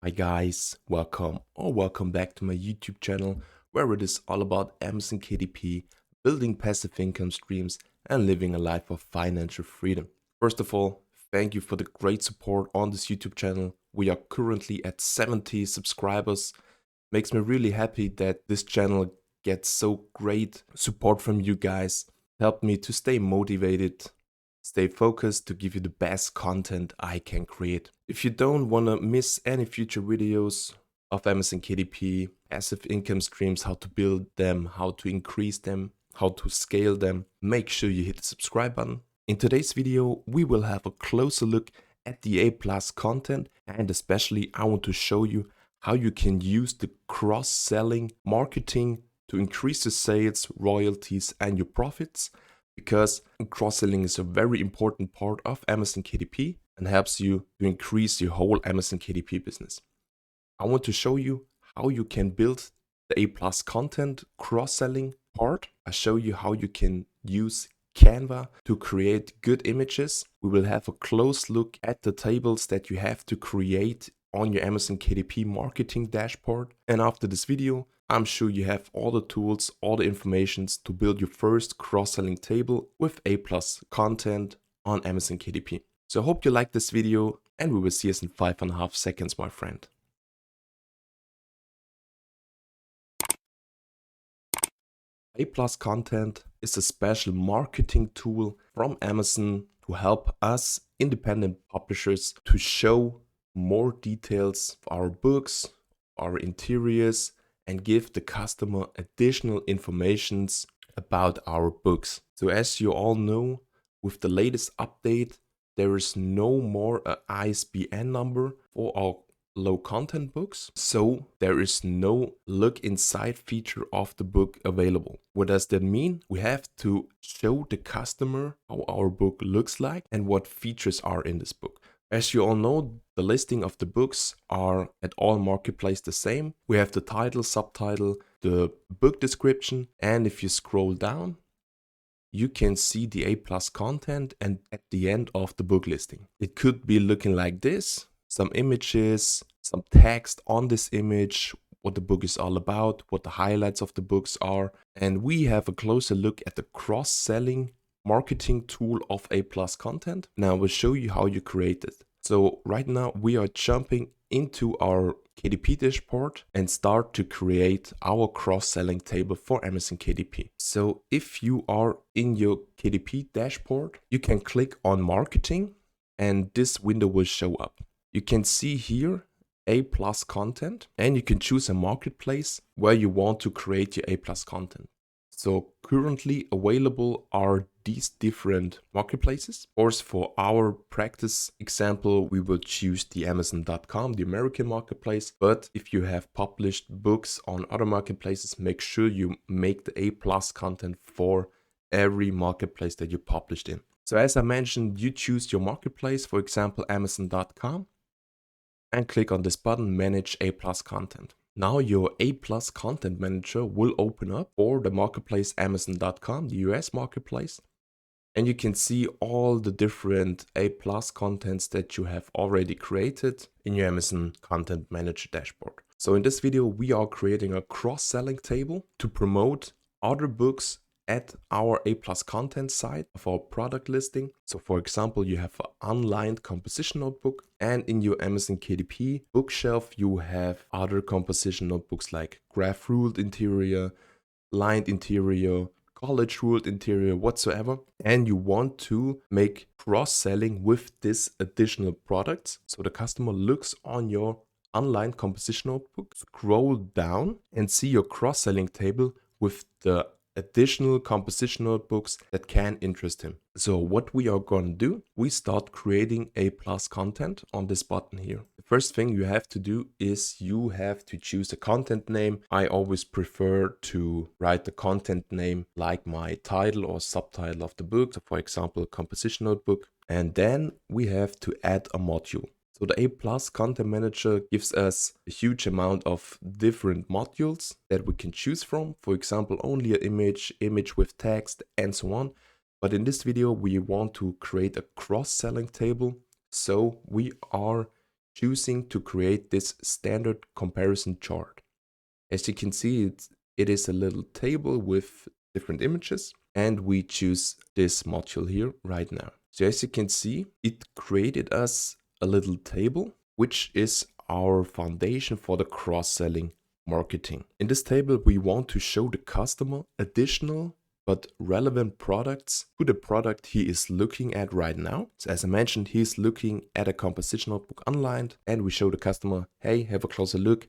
Hi guys, welcome back to my YouTube channel where it is all about Amazon KDP, building passive income streams and living a life of financial freedom. First of all, thank you for the great support on this YouTube channel. We are currently at 70 subscribers. Makes me really happy that this channel gets so great support from you guys. Helped me to stay motivated, stay focused to give you the best content I can create. If you don't want to miss any future videos of Amazon KDP, passive income streams, how to build them, how to increase them, how to scale them, make sure you hit the subscribe button. In today's video, we will have a closer look at the A+ content, and especially I want to show you how you can use the cross-selling marketing to increase the sales, royalties and your profits, because cross-selling is a very important part of Amazon KDP and helps you to increase your whole Amazon KDP business. I want to show you how you can build the A+ content cross-selling part. I show you how you can use Canva to create good images. We will have a close look at the tables that you have to create on your Amazon KDP marketing dashboard. And after this video, I'm sure you have all the tools, all the informations to build your first cross-selling table with A+ content on Amazon KDP. So I hope you like this video and we will see us in 5.5 seconds, my friend. A+ content is a special marketing tool from Amazon to help us independent publishers to show more details of our books, our interiors, and give the customer additional informations about our books. So as you all know, with the latest update, there is no more an ISBN number for our low content books. So there is no look inside feature of the book available. What does that mean? We have to show the customer how our book looks like and what features are in this book. As you all know, the listing of the books are at all marketplaces the same. We have the title, subtitle, the book description, and if you scroll down, you can see the A+ content and at the end of the book listing. It could be looking like this, some images, some text on this image, what the book is all about, what the highlights of the books are. And we have a closer look at the cross-selling marketing tool of A+ content. Now I will show you how you create it. So right now we are jumping into our KDP dashboard and start to create our cross-selling table for Amazon KDP. So if you are in your KDP dashboard, you can click on marketing and this window will show up. You can see here A+ content and you can choose a marketplace where you want to create your A+ content. So currently available are these different marketplaces. Of course, for our practice example, we will choose the Amazon.com, the American marketplace. But if you have published books on other marketplaces, make sure you make the A+ content for every marketplace that you published in. So as I mentioned, you choose your marketplace, for example, Amazon.com, and click on this button, Manage A+ Content. Now your A+ Content Manager will open up for the marketplace Amazon.com, the US marketplace. And you can see all the different A+ contents that you have already created in your Amazon Content Manager dashboard. So in this video, we are creating a cross-selling table to promote other books at our A+ content site of our product listing. So for example, you have an unlined composition notebook, and in your Amazon KDP bookshelf, you have other composition notebooks like graph ruled interior, lined interior, college ruled interior, whatsoever. And you want to make cross-selling with this additional products. So the customer looks on your unlined composition notebook, scroll down and see your cross-selling table with the additional composition notebooks that can interest him. So what we are going to do, we start creating A+ content on this button here. The first thing you have to do is you have to choose a content name. I always prefer to write the content name like my title or subtitle of the book. So for example, composition notebook. And then we have to add a module. So the A+ Content Manager gives us a huge amount of different modules that we can choose from. For example, only an image with text, and so on. But in this video, we want to create a cross-selling table. So we are choosing to create this standard comparison chart. As you can see, it is a little table with different images, and we choose this module here right now. So as you can see, it created us a little table, which is our foundation for the cross-selling marketing. In this table, we want to show the customer additional but relevant products to the product he is looking at right now. So as I mentioned, he's looking at a composition notebook online, and we show the customer, hey, have a closer look.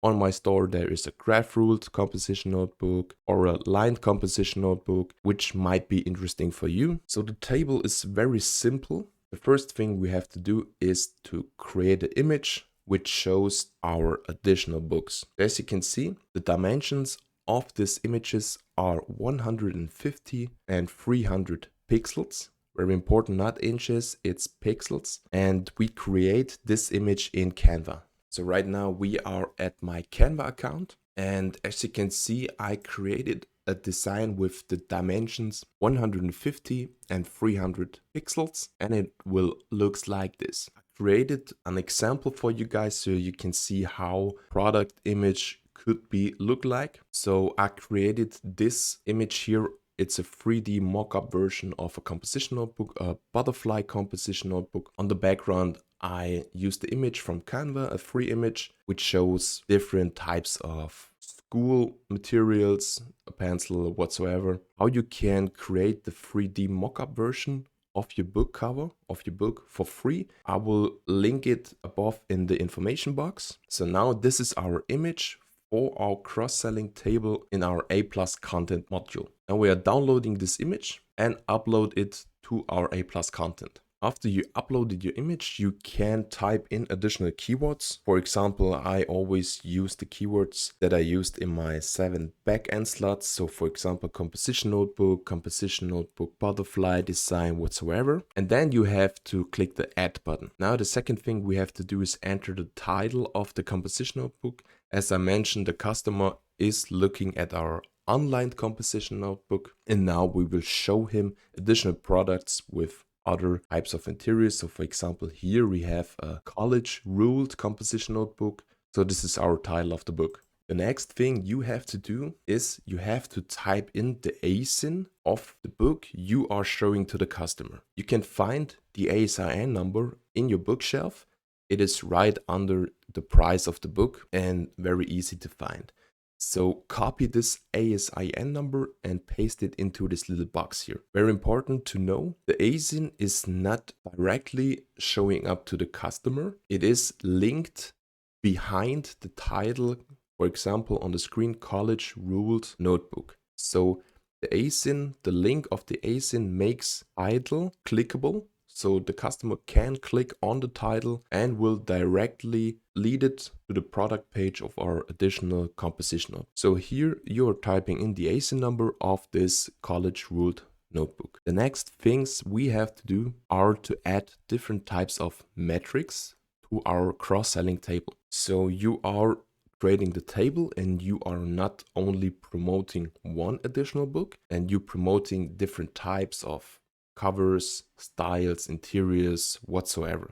On my store, there is a graph ruled composition notebook or a lined composition notebook, which might be interesting for you. So the table is very simple. The first thing we have to do is to create an image which shows our additional books. As you can see, the dimensions of these images are 150 and 300 pixels. Very important, not inches, it's pixels. And we create this image in Canva. So right now we are at my Canva account, and as you can see, I created a design with the dimensions 150 and 300 pixels, and it will looks like this. I created an example for you guys so you can see how product image could be look like. So I created this image here. It's a 3D mock-up version of a composition notebook, a butterfly composition notebook. On the background, I used the image from Canva, a free image, which shows different types of school materials, a pencil, whatsoever. How you can create the 3D mock-up version of your book cover, of your book for free. I will link it above in the information box. So now this is our image for our cross-selling table in our A+ content module. Now we are downloading this image and upload it to our A+ content. After you uploaded your image, you can type in additional keywords. For example, I always use the keywords that I used in my 7 backend slots. So for example, composition notebook, butterfly design, whatsoever. And then you have to click the add button. Now the second thing we have to do is enter the title of the composition notebook. As I mentioned, the customer is looking at our online composition notebook, and now we will show him additional products with other types of interiors. So for example, here we have a college ruled composition notebook. So this is our title of the book. The next thing you have to do is you have to type in the ASIN of the book you are showing to the customer. You can find the ASIN number in your bookshelf. It is right under the price of the book and very easy to find. So copy this ASIN number and paste it into this little box here. Very important to know, the ASIN is not directly showing up to the customer. It is linked behind the title, for example, on the screen, college ruled notebook. So the ASIN, the link of the ASIN makes title clickable. So the customer can click on the title and will directly lead it to the product page of our additional composition. So here you're typing in the ASIN number of this college ruled notebook. The next things we have to do are to add different types of metrics to our cross-selling table. So you are creating the table and you are not only promoting one additional book, and you're promoting different types of covers, styles, interiors, whatsoever.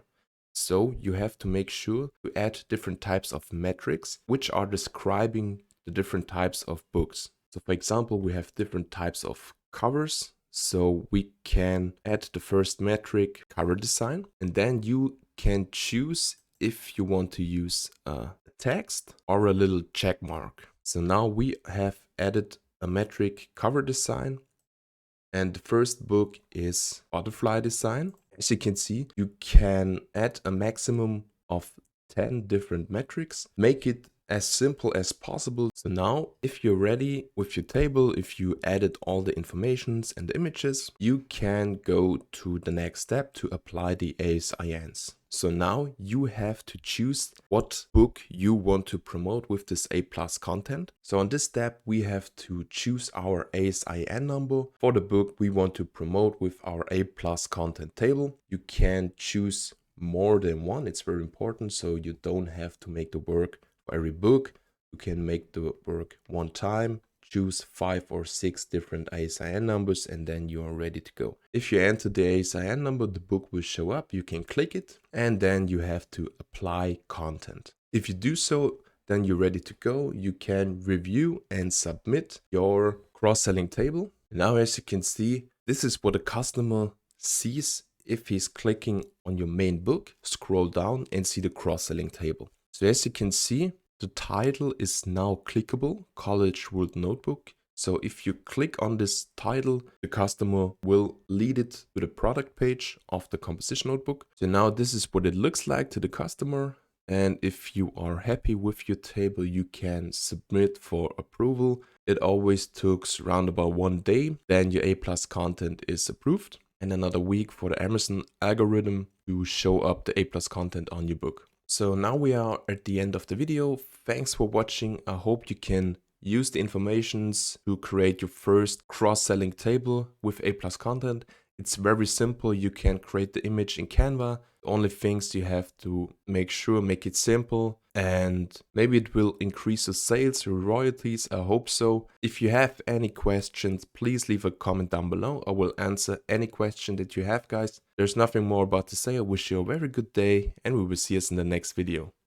So you have to make sure to add different types of metrics which are describing the different types of books. So for example, we have different types of covers. So we can add the first metric, cover design, and then you can choose if you want to use a text or a little check mark. So now we have added a metric, cover design. And the first book is butterfly design. As you can see, you can add a maximum of 10 different metrics, make it as simple as possible. So now if you're ready with your table, if you added all the informations and the images, you can go to the next step to apply the ASINs. So now you have to choose what book you want to promote with this A+ content. So on this step, we have to choose our ASIN number for the book we want to promote with our A+ content table. You can choose more than one. It's very important, so you don't have to make the work for every book. You can make the work one time, choose 5 or 6 different ISIN numbers, and then you are ready to go. If you enter the ISIN number, the book will show up. You can click it, and then you have to apply content. If you do so, then you're ready to go. You can review and submit your cross-selling table. Now, as you can see, this is what a customer sees if he's clicking on your main book. Scroll down and see the cross-selling table. So as you can see, the title is now clickable, College World Notebook. So if you click on this title, the customer will lead it to the product page of the composition notebook. So now this is what it looks like to the customer. And if you are happy with your table, you can submit for approval. It always takes around about 1 day. Then your A+ content is approved, and another week for the Amazon algorithm to show up the A+ content on your book. So now we are at the end of the video. Thanks for watching. I hope you can use the informations to create your first cross-selling table with A+ content. It's very simple. You can create the image in Canva. The only things you have to make it simple, and maybe it will increase your sales, your royalties. I hope so. If you have any questions, please leave a comment down below. I will answer any question that you have, guys. There's nothing more about to say. I wish you a very good day, and we will see us in the next video.